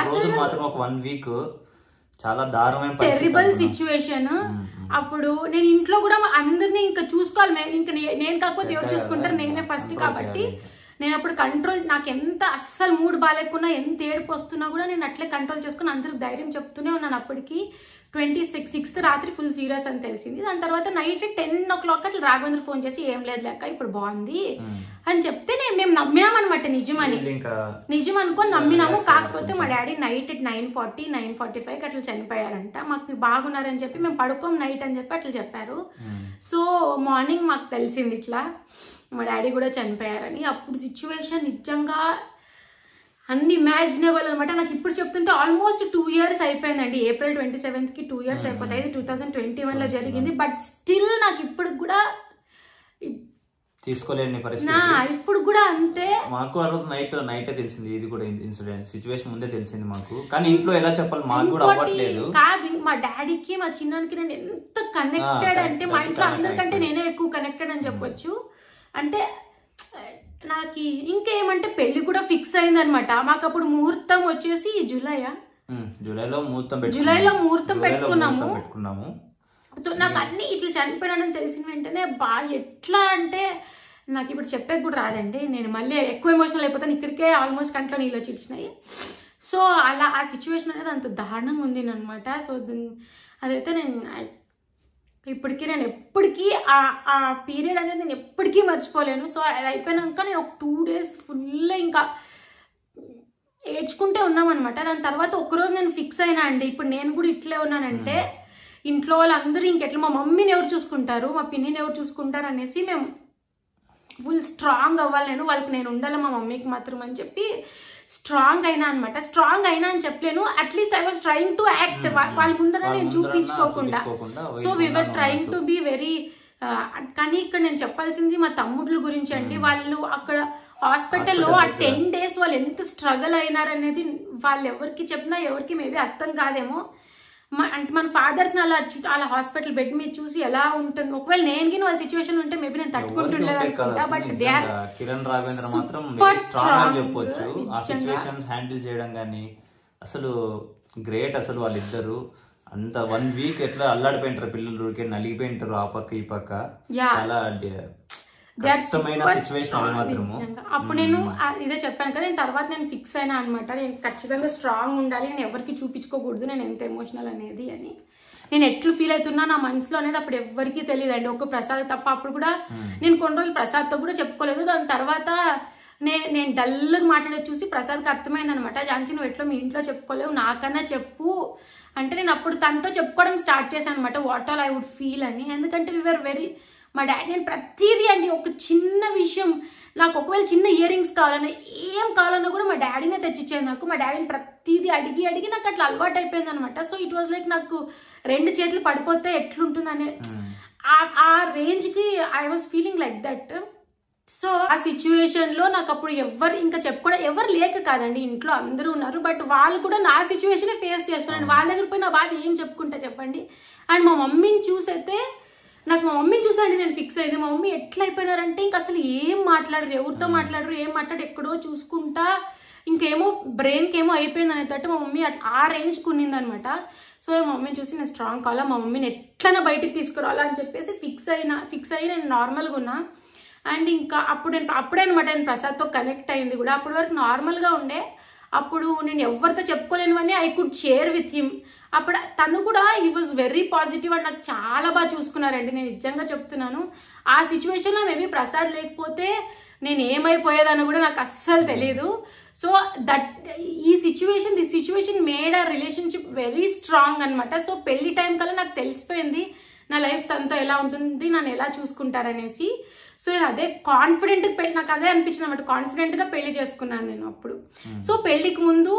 అసలు మాత్రం ఒక 1 week చాలా దారుణమైన టెరిబుల్ సిచ్యువేషన్. అప్పుడు నేను ఇంట్లో కూడా అందరినీ ఇంకా చూసుకోవాలి, నేను కాకపోతే ఎవరు చూసుకుంటారు, నేనే ఫస్ట్ కాబట్టి నేను అప్పుడు కంట్రోల్, నాకు ఎంత అస్సలు మూడ్ బాగాలేకున్నా, ఎంత ఏడుపు వస్తున్నా కూడా నేను అట్లే కంట్రోల్ చేసుకుని అందరికి ధైర్యం చెప్తూనే ఉన్నాను. అప్పటికి 26th రాత్రి ఫుల్ సీరియస్ అని తెలిసింది. దాని తర్వాత నైట్ 10 o'clock అట్లా రాఘవేంద్ర ఫోన్ చేసి ఏం లేదు లెక్క ఇప్పుడు బాగుంది అని చెప్తే మేము నమ్మినాం అనమాట, నిజం అనుకొని నమ్మినాము. కాకపోతే మా డాడీ నైట్ 9:45 అట్లా చనిపోయారంట. మాకు బాగున్నారని చెప్పి మేము పడుకోం నైట్ అని చెప్పి అట్లా చెప్పారు. సో మార్నింగ్ మాకు తెలిసింది ఇట్లా మా డాడీ కూడా చనిపోయారని. అప్పుడు సిచ్యువేషన్ నిజంగా అన్ఇమాజినబుల్ అనమాట. నాకు ఇప్పుడు చెప్తుంటే ఆల్మోస్ట్ 2 years అయిపోయిందండి. April 27th 2 years అయిపోతాయి. 2021లో జరిగింది. బట్ స్టిల్ నాకు ఇప్పుడు కూడా తీసుకోలేని పరిస్థితి. ఇప్పుడు కూడా అంతే. మాకు ఆ రోజు నైటే తెలిసింది, ఇది కూడా ఇన్సిడెంట్ సిచ్యువేషన్ ముందే తెలిసింది మాకు. కానీ ఇంట్లో ఎలా చెప్పాలి మాకు కూడా అవ్వట్లేదు. కాదు, మా డాడీకి మా చిన్నానికి నేను ఎంత కనెక్టెడ్ అంటే, మా ఇంట్లో అందరికంటే నేనే ఎక్కువ కనెక్టెడ్ అని చెప్పొచ్చు. అంటే నాకు ఇంకేమంటే పెళ్లి కూడా ఫిక్స్ అయింది అనమాట. మాకు అప్పుడు ముహూర్తం వచ్చేసి జూలైలో ముహూర్తం పెట్టుకున్నాము. సో నాకు అన్ని ఇట్లా చనిపోయినాడని తెలిసిన వెంటనే ఎట్లా అంటే నాకు ఇప్పుడు చెప్పే కూడా రాదండి, నేను మళ్ళీ ఎక్కువ ఎమోషనల్ అయిపోతాను. ఇక్కడికే ఆల్మోస్ట్ కంట్లో నీళ్ళు వచ్చి ఇచ్చినాయి. సో అలా ఆ సిచ్యువేషన్ అనేది అంత దారుణంగా ఉంది అనమాట. సో అదైతే నేను ఎప్పటికీ ఆ పీరియడ్ అనేది నేను ఎప్పటికీ మర్చిపోలేను. సో అది అయిపోయినాక నేను ఒక 2 days ఫుల్ ఇంకా ఏడ్చుకుంటే ఉన్నామన్నమాట. దాని తర్వాత ఒకరోజు నేను ఫిక్స్ అయినా అండి, ఇప్పుడు నేను కూడా ఇట్లే ఉన్నానంటే ఇంట్లో వాళ్ళందరూ ఇంకెట్లా, మా మమ్మీని ఎవరు చూసుకుంటారు, మా పిన్నిని ఎవరు చూసుకుంటారు అనేసి మేము ఫుల్ స్ట్రాంగ్ అవ్వాలి, వాళ్ళకి నేను ఉండాలి మా మమ్మీకి మాత్రం అని చెప్పి స్ట్రాంగ్ అయినా అనమాట. స్ట్రాంగ్ అయినా అని చెప్పలేను, at least I was trying to act, వాళ్ళ ముందర నేను చూపించుకోకుండా. So we were trying to be very. కానీ ఇక్కడ నేను చెప్పాల్సింది మా తమ్ముడ్ల గురించి అండి. వాళ్ళు అక్కడ హాస్పిటల్లో ఆ 10 days వాళ్ళు ఎంత స్ట్రగుల్ అయినారనేది వాళ్ళు ఎవరికి చెప్పినా ఎవరికి మేబీ అర్థం కాదేమో. అంటే మన ఫాదర్స్ అలా హాస్పిటల్ బెడ్ మీద చూసి ఎలా ఉంటుంది, ఒకవేళ నేను వాళ్ళ సిచ్యువేషన్ ఉంటే మేబీ నేను తట్టుకుంటుండలేదు అనుకుంటా. బట్ కిరణ్ రాఘవేంద్ర మాత్రం స్ట్రాంగ్ అని చెప్పొచ్చు ఆ సిచ్యువేషన్స్ హ్యాండిల్ చేయడం. కానీ అసలు గ్రేట్ అసలు వాళ్ళిద్దరు. అంత 1 week ఎట్లా అల్లాడిపోయింటారు పిల్లలు, ఊరికే నలిగిపోయింటారు ఆ పక్క ఈ పక్క. చాలా కష్టమైన సిచ్యువేషన్ అది మాత్రము. అప్పుడు నేను ఇదే చెప్పాను కదా, నేను తర్వాత నేను ఫిక్స్ అయినా అనమాట. నేను ఖచ్చితంగా స్ట్రాంగ్ ఉండాలి, నేను ఎవరికి చూపించుకోకూడదు నేను ఎంత ఎమోషనల్ అనేది అని. నేను ఎట్లు ఫీల్ అవుతున్నా నా మనసులో అనేది అప్పుడు ఎవరికి తెలియదు అండి, ఒక ప్రసాద్ తప్ప. అప్పుడు కూడా నేను కొన్ని రోజులు ప్రసాద్తో కూడా చెప్పుకోలేదు. దాని తర్వాత నేను డల్గా మాట్లాడేది చూసి ప్రసాద్కి అర్థమైంది అనమాట. ఝాన్సీ నువ్వు ఎట్లా మీ ఇంట్లో చెప్పుకోలేవు, నాకన్నా చెప్పు అంటే నేను అప్పుడు తనతో చెప్పుకోవడం స్టార్ట్ చేశాను అనమాట, what all I would feel అని. ఎందుకంటే వీఆర్ వెరీ, మా డాడీ నేను ప్రతిదీ అండి, ఒక చిన్న విషయం నాకు ఒకవేళ చిన్న ఇయర్ రింగ్స్ కావాలన్నా ఏం కావాలన్నా కూడా మా డాడీనే తెచ్చిచ్చేది నాకు. మా డాడీని ప్రతిదీ అడిగి నాకు అట్లా అలవాటు అయిపోయింది అనమాట. సో ఇట్ వాజ్ లైక్ నాకు 2 చేతులు పడిపోతే ఎట్లుంటుందనే ఆ రేంజ్కి I was feeling like that. So ఆ సిచ్యువేషన్ లో నాకు అప్పుడు ఎవరు ఇంకా చెప్పుకోవడం ఎవరు లేక కాదండి, ఇంట్లో అందరూ ఉన్నారు. బట్ వాళ్ళు కూడా నా సిచ్యువేషన్ ఫేస్ చేస్తున్నారు. వాళ్ళ దగ్గర పోయి నా బాధ ఏం చెప్పుకుంటా చెప్పండి. అండ్ మా మమ్మీని చూసైతే నాకు మా మమ్మీని చూసండి నేను ఫిక్స్ అయింది. మా మమ్మీ ఎట్లా అయిపోయినారంటే ఇంకా అసలు ఏం మాట్లాడరు, ఎవరితో మాట్లాడరు, ఏం మాట్లాడు ఎక్కడో చూసుకుంటా ఇంకేమో బ్రెయిన్కి ఏమో అయిపోయింది అనేటట్టు మా మమ్మీ ఆ రేంజ్కి ఉన్నింది అనమాట. సో మా మమ్మీని చూసి నేను స్ట్రాంగ్ కావాలా, మా మమ్మీని ఎట్లైనా బయటికి తీసుకురావాలా అని చెప్పేసి ఫిక్స్ అయ్యి నేను నార్మల్గా ఉన్నా. అండ్ ఇంకా అప్పుడే అనమాట నేను ప్రసాద్తో కనెక్ట్ అయింది కూడా. అప్పటి వరకు నార్మల్గా ఉండే, అప్పుడు నేను ఎవరితో చెప్పుకోలేనివన్నీ I could share with him. అప్పుడు తను కూడా he was very positive and నాకు చాలా బాగా చూసుకున్నారండి, నేను నిజంగా చెప్తున్నాను. ఆ సిచ్యువేషన్లో మేబీ ప్రసాద్ లేకపోతే నేను ఏమైపోయేదని కూడా నాకు అస్సలు తెలియదు. సో దిస్ సిచ్యువేషన్ మేడ్ ఆ రిలేషన్షిప్ వెరీ స్ట్రాంగ్ అనమాట. సో పెళ్లి టైం కల్లా నాకు తెలిసిపోయింది నా లైఫ్ తనతో ఎలా ఉంటుంది, నన్ను ఎలా చూసుకుంటారనేసి. సో నేను అదే కాన్ఫిడెంట్గా నాకు అదే అనిపించింది అనమాట, కాన్ఫిడెంట్గా పెళ్లి చేసుకున్నాను నేను అప్పుడు. సో పెళ్లికి ముందు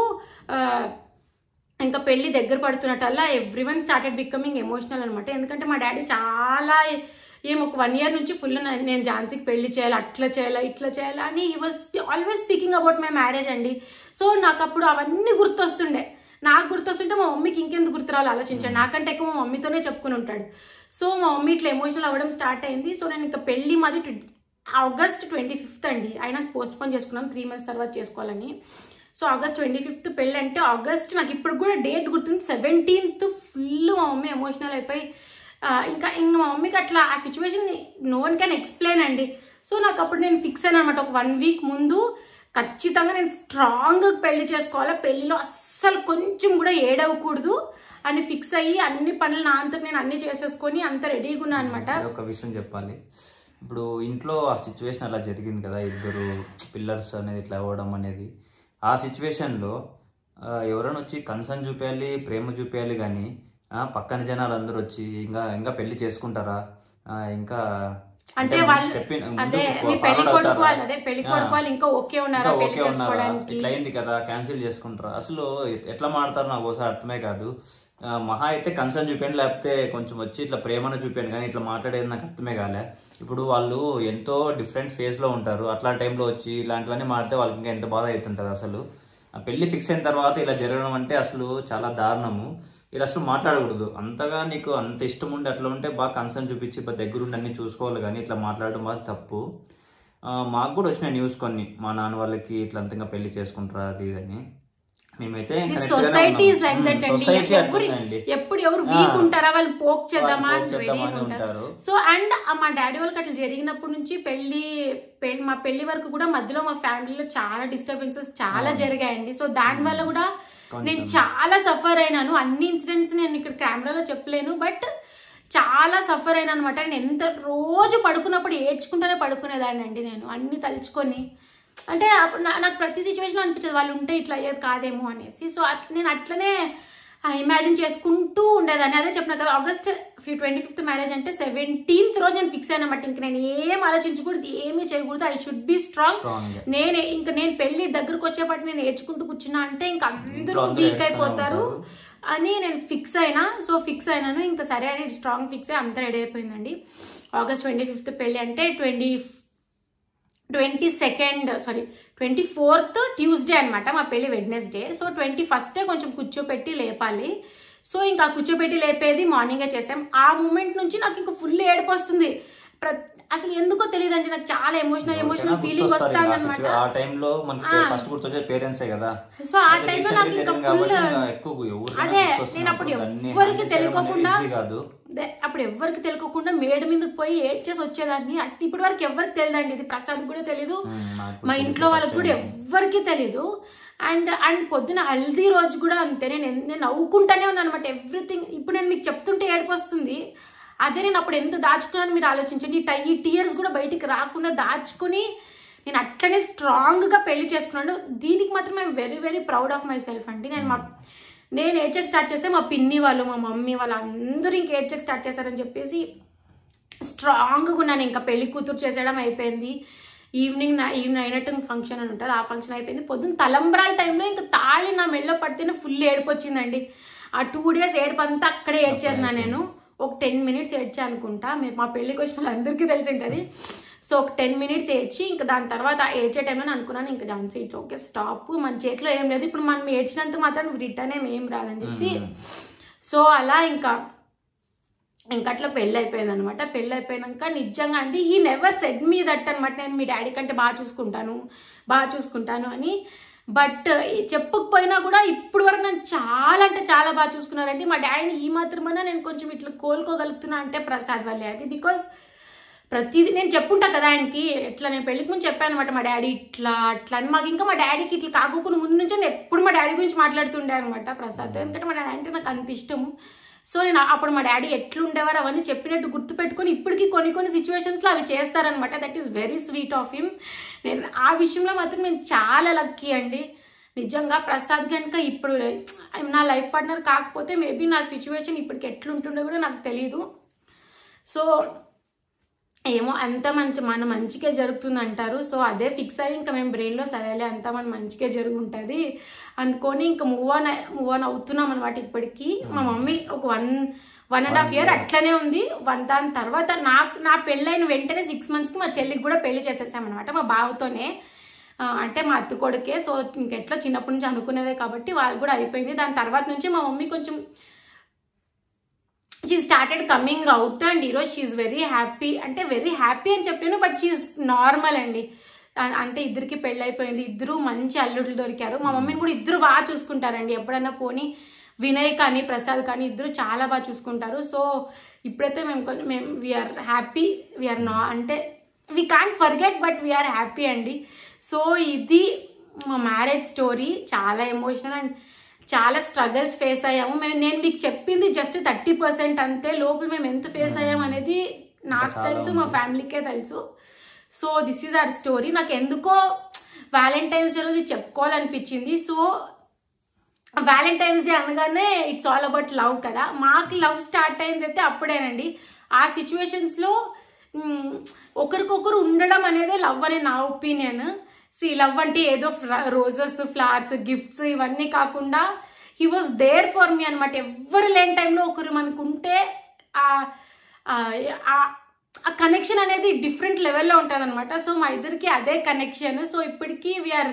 ఇంకా పెళ్లి దగ్గర పడుతున్నట్టల్లా ఎవ్రీవన్ స్టార్టెడ్ బికమింగ్ ఎమోషనల్ అనమాట. ఎందుకంటే మా డాడీ చాలా ఒక 1 year నుంచి ఫుల్ నేను ఝాన్సీకి పెళ్లి చేయాలి, అట్లా చేయాలా ఇట్లా చేయాలా అని he was always speaking about my marriage అండి. సో నాకు అప్పుడు అవన్నీ గుర్తొస్తుండే. నాకు గుర్తొస్తుంటే మా మమ్మీకి ఇంకెందుకు గుర్తురాలో ఆలోచించాడు, నాకంటే ఎక్కువ మా మమ్మీతోనే చెప్పుకుని ఉంటాడు. సో మా మమ్మీ ఇట్లా ఎమోషనల్ అవ్వడం స్టార్ట్ అయింది. సో నేను ఇంకా పెళ్లి మాది August 25th అండి, అయినా పోస్ట్ పోన్ చేసుకున్నాం 3 months తర్వాత చేసుకోవాలని. సో August 25th పెళ్ళి అంటే ఆగస్ట్ నాకు ఇప్పుడు కూడా డేట్ గుర్తుంది, 17th ఫుల్ మా మమ్మీ ఎమోషనల్ అయిపోయి ఇంకా మా మమ్మీకి అట్లా ఆ situation no one can explain అండి. సో నాకు అప్పుడు నేను ఫిక్స్ అయినా అనమాట, ఒక 1 week ముందు ఖచ్చితంగా నేను స్ట్రాంగ్గా పెళ్లి చేసుకోవాలా, పెళ్లిలో అస్సలు కొంచెం కూడా ఏడవకూడదు అని ఫిక్స్ అయ్యి అన్ని పనులు నా అంతకు నేను అన్ని చేసేసుకొని అంత రెడీగా ఉన్నా అనమాట. ఒక విషయం చెప్పాలి, ఇప్పుడు ఇంట్లో ఆ సిచ్యువేషన్ అలా జరిగింది కదా, ఇద్దరు పిల్లర్స్ అనేది ఇట్లా అవ్వడం అనేది. ఆ సిచ్యువేషన్లో ఎవరైనా వచ్చి కన్సర్న్ చూపించాలి, ప్రేమ చూపించాలి, కానీ పక్కన జనాలు అందరూ వచ్చి ఇంకా పెళ్లి చేసుకుంటారా, ఇంకా అంటే పెళ్లి కొడుకు వాళ్ళు ఇంకా ఓకే ఉన్నారా పెళ్లి చేసుకోవడానికి, ఇట్లా అయింది కదా క్యాన్సిల్ చేసుకుంటారా, అసలు ఎట్లా మాడతారు నాకు ఒకసారి అర్థమే కాదు. మహా అయితే కన్సర్న్ చూపాను, లేకపోతే కొంచెం వచ్చి ఇట్లా ప్రేమను చూపాను, కానీ ఇట్లా మాట్లాడేది నాకు అర్థమే కాలే. ఇప్పుడు వాళ్ళు ఎంతో డిఫరెంట్ ఫేజ్లో ఉంటారు, అట్లాంటి టైంలో వచ్చి ఇలాంటివన్నీ మాడితే వాళ్ళకి ఇంకా ఎంత బాధ అవుతుంటుంది. అసలు ఆ పెళ్లి ఫిక్స్ అయిన తర్వాత ఇలా జరగడం అంటే అసలు చాలా దారుణము. ఇలా అసలు మాట్లాడకూడదు. అంతగా నీకు అంత ఇష్టం ఉండి అట్లా ఉంటే బాగా కన్సర్న్ చూపించి దగ్గరుండి అన్ని చూసుకోవాలి, కానీ ఇట్లా మాట్లాడడం బాగా తప్పు. మాకు కూడా వచ్చిన న్యూస్ కొన్ని, మా నాన్న వాళ్ళకి ఇట్లా అంతగా పెళ్లి చేసుకుంటారా అది ఇదని. మేమైతే ఎప్పుడు ఎవరు వీక్ ఉంటారా వాళ్ళు పోక్ చేద్దామా అని రెడీ ఉంటారు. సో అండ్ మా డాడీ వాళ్ళకి అట్లా జరిగినప్పటి నుంచి మా పెళ్లి వరకు కూడా మధ్యలో మా ఫ్యామిలీలో చాలా డిస్టర్బెన్సెస్ చాలా జరిగాయండి. సో దాని వల్ల కూడా నేను చాలా సఫర్ అయినాను. అన్ని ఇన్సిడెంట్స్ నేను ఇక్కడ కెమెరాలో చెప్పలేను, బట్ చాలా సఫర్ అయినా అనమాట. నేను ఎంత రోజు పడుకున్నప్పుడు ఏడ్చుకుంటూనే పడుకునేదాన్ని అండి నేను అన్ని తలుచుకొని. అంటే నాకు ప్రతి సిచ్యువేషన్ అనిపించేది వాళ్ళు ఉంటే ఇట్లా అయ్యేది కాదేమో అనేసి. సో నేను అట్లనే ఇమాజిన్ చేసుకుంటూ ఉండేదాన్ని. అదే చెప్పిన కదా, August 25th మ్యారేజ్ అంటే 17th రోజు నేను ఫిక్స్ అయినమాట. ఇంక నేను ఏం ఆలోచించకూడదు, ఏమీ చేయకూడదు, ఐ షుడ్ బి స్ట్రాంగ్. నేను పెళ్లి దగ్గరకు వచ్చేపాటి నేను ఏడ్చుకుంటూ కూర్చున్నా అంటే ఇంక అందరూ వీక్ అయిపోతారు అని నేను ఫిక్స్ అయినా. సో ఫిక్స్ అయినాను, ఇంకా సరే అని స్ట్రాంగ్ ఫిక్స్ అయ్యి అంతా రెడీ అయిపోయిందండి. August 25th పెళ్లి అంటే 24th ట్యూస్డే అనమాట మా పెళ్ళి, వెడ్నెస్డే. సో 21st కొంచెం కూర్చోపెట్టి లేపాలి. సో ఇంకా కూర్చోపెట్టి లేపేది మార్నింగే చేసాం. ఆ మూమెంట్ నుంచి నాకు ఇంకా ఫుల్ ఏడుపు వస్తుంది. అసలు ఎందుకో తెలియదండి, నాకు చాలా ఎమోషనల్ ఫీలింగ్ వస్తుంది అనమాట. ఆ టైంలో మనకి ఫస్ట్ గుర్తొచ్చే పేరెంట్సే కదా. సో ఆ టైంలో నాకు ఇంకా ఫుల్ అదే, నేను అప్పుడు ఎవరికి తెలియకుండా మేడ మీదకి పోయి ఏడ్చేసి వచ్చేదాన్ని. ఇప్పటి వరకు ఎవరికి తెలియదండి, ఇది ప్రసాద్ కూడా తెలీదు, మా ఇంట్లో వాళ్ళకి కూడా ఎవరికి తెలీదు. అండ్ పొద్దున హల్దీ రోజు కూడా అంతే, నేను నవ్వుకుంటానే ఉన్నాను అనమాట ఎవ్రీథింగ్. ఇప్పుడు నేను మీకు చెప్తుంటే ఏడుపు వస్తుంది. అదే నేను అప్పుడు ఎంత దాచుకున్నాను మీరు ఆలోచించండి. ఈ టీయర్స్ కూడా బయటికి రాకుండా దాచుకుని నేను అట్లనే స్ట్రాంగ్గా పెళ్లి చేసుకున్నాను. దీనికి మాత్రం I'm very very proud of my self అండి. నేను ఏడ్చక్ స్టార్ట్ చేస్తే మా పిన్ని వాళ్ళు, మా మమ్మీ వాళ్ళు అందరూ ఇంకా ఏడ్చక్ స్టార్ట్ చేశారని చెప్పేసి స్ట్రాంగ్గా ఉన్నాను. ఇంకా పెళ్లి కూతురు చేసేయడం అయిపోయింది. ఈవినింగ్ 9 ఫంక్షన్ అని ఉంటుంది, ఆ ఫంక్షన్ అయిపోయింది. పొద్దున్న తలంబ్రాల టైంలో ఇంకా తాళి నా మెళ్ళో పడితేనే ఫుల్ ఏడుపు వచ్చిందండి. ఆ 2 days ఏడుపు అంతా అక్కడే ఏడ్చేసినా. నేను ఒక 10 minutes ఏడ్చా అనుకుంటా. మా పెళ్ళికి వచ్చిన వాళ్ళందరికీ తెలిసి ఉంటుంది. సో ఒక 10 minutes ఏడ్చి ఇంకా దాని తర్వాత ఏడ్చే టైంలో అనుకున్నాను ఇంకా ఝాన్సీ ఇట్స్ ఓకే స్టాప్, మన చేతిలో ఏం లేదు, ఇప్పుడు మనం ఏడ్చినంత మాత్రం రిటర్న్ ఏం రాదని చెప్పి. సో అలా ఇంకా అట్లా పెళ్ళి అయిపోయింది అనమాట. పెళ్ళి అయిపోయాక నిజంగా అండి ఈ నెవర్ సెడ్ మీ దట్ అనమాట, నేను మీ డాడీ కంటే బాగా చూసుకుంటాను అని. బట్ చెప్పకపోయినా కూడా ఇప్పుడు వరకు నన్ను చాలా అంటే చాలా బాగా చూసుకున్నారండి. మా డాడీని ఈ మాత్రమన్నా నేను కొంచెం ఇట్లా కోలుకోగలుగుతున్నా అంటే ప్రసాద్ వల్లే అది. బికాస్ ప్రతిదీ నేను చెప్పుంటా కదా ఆయనకి, ఎట్లా నేను పెళ్ళికి ముందు చెప్పాను అనమాట మా డాడీ ఇట్లా అట్లా అని. మాకు ఇంకా మా డాడీకి ఇట్లా కాకోకుండా ముందు నుంచి నేను ఎప్పుడు మా డాడీ గురించి మాట్లాడుతుండే అనమాట ప్రసాద్, ఎందుకంటే మా డాడీ అంటే నాకు అంత ఇష్టము. సో నేను అప్పుడు మా డాడీ ఎట్లుండేవారు అవన్నీ చెప్పినట్టు గుర్తుపెట్టుకొని ఇప్పటికీ కొన్ని సిచ్యువేషన్స్లో అవి చేస్తారనమాట. That is very sweet of him. నేను ఆ విషయంలో మాత్రం నేను చాలా లక్కీ అండి నిజంగా. ప్రసాద్ కనుక ఇప్పుడు నా లైఫ్ పార్ట్నర్ కాకపోతే మేబీ నా సిచ్యువేషన్ ఇప్పటికి ఎట్లుంటుందో కూడా నాకు తెలీదు. సో ఏమో అంతా మన మంచిగా జరుగుతుంది అంటారు. సో అదే ఫిక్స్ అయ్యి ఇంకా మేము బ్రెయిన్లో సరేలే అంతా మన మంచిగా జరుగుంటుంది అనుకొని ఇంకా మూవ్ ఆన్ అవుతున్నాం అనమాట. ఇప్పటికీ మా మమ్మీ ఒక 1.5 year అట్లనే ఉంది. దాని తర్వాత నా పెళ్ళైన వెంటనే 6 monthsకి మా చెల్లికి కూడా పెళ్లి చేసేసామన్నమాట మా బావతోనే, అంటే మా అత్త కొడుకే. సో ఇంకెట్లా చిన్నప్పటి నుంచి అనుకునేదే కాబట్టి వాళ్ళు కూడా అయిపోయింది. దాని తర్వాత నుంచి మా మమ్మీ కొంచెం she started coming out and ఈరోజు షీఈ్ వెరీ హ్యాపీ. అంటే వెరీ హ్యాపీ అని చెప్పాను, బట్ షీఈ్ నార్మల్ అండి. అంటే ఇద్దరికి పెళ్ళి అయిపోయింది, ఇద్దరు మంచి అల్లుళ్ళు దొరికారు. మా మమ్మీని కూడా ఇద్దరు బాగా చూసుకుంటారండి. ఎప్పుడైనా పోనీ వినయ్ కానీ ప్రసాద్ కానీ ఇద్దరు చాలా బాగా చూసుకుంటారు. సో ఇప్పుడైతే మేము వీఆర్ హ్యాపీ, వీఆర్ అంటే we can't forget but we are happy అండి. సో ఇది మా మ్యారేజ్ స్టోరీ. చాలా ఎమోషనల్ అండ్ చాలా స్ట్రగల్స్ ఫేస్ అయ్యాము. నేను మీకు చెప్పింది జస్ట్ 30% అంతే, లోపల మేము ఎంత ఫేస్ అయ్యాము అనేది నాకు తెలుసు, మా ఫ్యామిలీకే తెలుసు. So this is our story. నాకు ఎందుకో వ్యాలంటైన్స్ డే రోజు చెప్పుకోవాలనిపించింది. సో వ్యాలంటైన్స్ డే అనగానే ఇట్స్ ఆల్ అబౌట్ లవ్ కదా, మాకు లవ్ స్టార్ట్ అయింది అయితే అప్పుడేనండి. ఆ సిచ్యువేషన్స్లో ఒకరికొకరు ఉండడం అనేది లవ్ అనే నా ఒపీనియన్. లవ్ అంటే ఏదో రోజెస్, ఫ్లవర్స్, గిఫ్ట్స్ ఇవన్నీ కాకుండా he was there for me అనమాట. ఎవరు లేని టైంలో ఒకరు మనకుంటే ఆ కనెక్షన్ అనేది డిఫరెంట్ లెవెల్లో ఉంటుంది అనమాట. సో మా ఇద్దరికి అదే కనెక్షన్. సో ఇప్పటికీ వీఆర్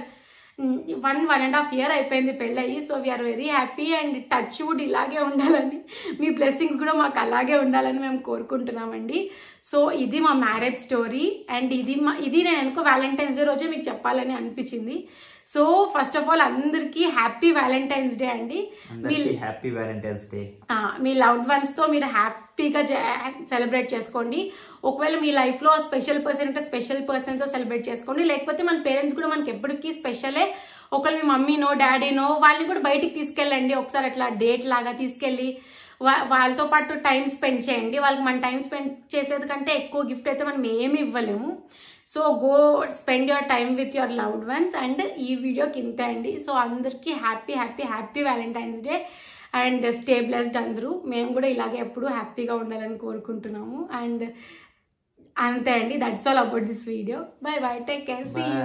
1.5 year అయిపోయింది పెళ్ళయి. So we are very happy and touch wood ఇలాగే ఉండాలని, మీ బ్లెస్సింగ్స్ కూడా మాకు అలాగే ఉండాలని మేము కోరుకుంటున్నామండి. సో ఇది మా మ్యారేజ్ స్టోరీ అండ్ ఇది నేను ఎందుకో వ్యాలంటైన్స్ డే రోజే మీకు చెప్పాలని అనిపించింది. సో ఫస్ట్ ఆఫ్ ఆల్ అందరికీ హ్యాపీ వ్యాలంటైన్స్ డే అండి. Happy Valentine's day. మీ లవ్డ్ వన్స్తో మీరు హ్యాపీగా సెలబ్రేట్ చేసుకోండి. ఒకవేళ మీ లైఫ్లో స్పెషల్ పర్సన్ అంటే స్పెషల్ పర్సన్తో సెలబ్రేట్ చేసుకోండి. లేకపోతే మన పేరెంట్స్ కూడా మనకి ఎప్పటికీ స్పెషలే. ఒకవేళ మీ మమ్మీనో డాడీనో వాళ్ళని కూడా బయటికి తీసుకెళ్ళండి. ఒకసారి అట్లా డేట్ లాగా తీసుకెళ్ళి వాళ్ళతో పాటు టైం స్పెండ్ చేయండి. వాళ్ళకి మన టైం స్పెండ్ చేసేది కంటే ఎక్కువ గిఫ్ట్ అయితే మనం ఏమి ఇవ్వలేము. So go spend your time with your loved ones. And ఈ వీడియోకి ఇంతే అండి. సో అందరికీ happy happy happy Valentine's day and stay blessed అందరూ. మేము కూడా ఇలాగే ఎప్పుడూ హ్యాపీగా ఉండాలని కోరుకుంటున్నాము. అండ్ అంతే అండి, that's all about this video. Bye bye, take care, see you.